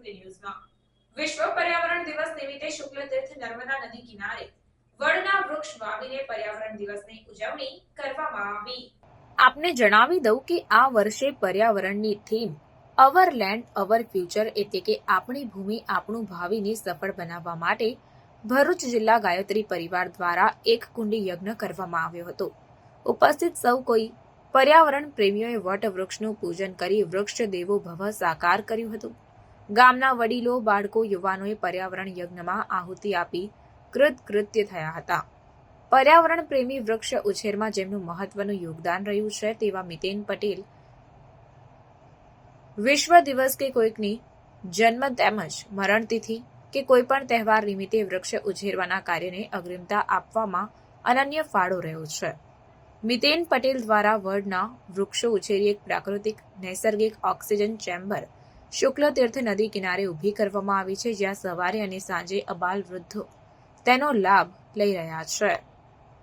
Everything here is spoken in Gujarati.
સંસ્કૃતિ ન્યૂઝમાં વિશ્વ પર્યાવરણ દિવસ નિમિત્તે શુક્લ તીર્થ નર્મદા નદી કિનારે વડના વૃક્ષ વાવીને પર્યાવરણ દિવસની ઉજવણી કરવામાં આવી। આપને જણાવી દઉં કે આ વર્ષે પર્યાવરણની theme our land our future એટલે કે આપણી ભૂમિ આપણું ભાવિને સફળ બનાવવા માટે ભરૂચ જિલ્લા ગાયત્રી પરિવાર દ્વારા એક કુંડી યજ્ઞ કરવામાં આવ્યો હતો। ઉપસ્થિત સૌ કોઈ પર્યાવરણ પ્રેમીઓએ વટ વૃક્ષનું પૂજન કરી વૃક્ષ દેવો ભવ સાકાર કર્યું હતું। ગામના વડીલો, બાળકો, યુવાનોએ પર્યાવરણ યજ્ઞમાં આહુતિ આપી કૃતકૃત્ય થયા હતા। પર્યાવરણ પ્રેમી વૃક્ષ ઉછેરમાં જેમનું મહત્વનું યોગદાન રહ્યું છે તેવા મિતેન પટેલ વિશ્વ દિવસ કે કોઈકની જન્મ તેમજ મરણતિથિ કે કોઈ પણ તહેવાર નિમિત્તે વૃક્ષ ઉછેરવાના કાર્યને અગ્રિમતા આપવામાં અનન્ય ફાળો રહ્યો છે। મિતેન પટેલ દ્વારા વડના વૃક્ષો ઉછેરી એક પ્રાકૃતિક નૈસર્ગિક ઓક્સિજન ચેમ્બર શુક્લ તીર્થ નદી કિનારે ઊભી કરવામાં આવી છે, જ્યાં સવારે અને સાંજે અબાલ વૃદ્ધો તેનો લાભ લઈ રહ્યા છે।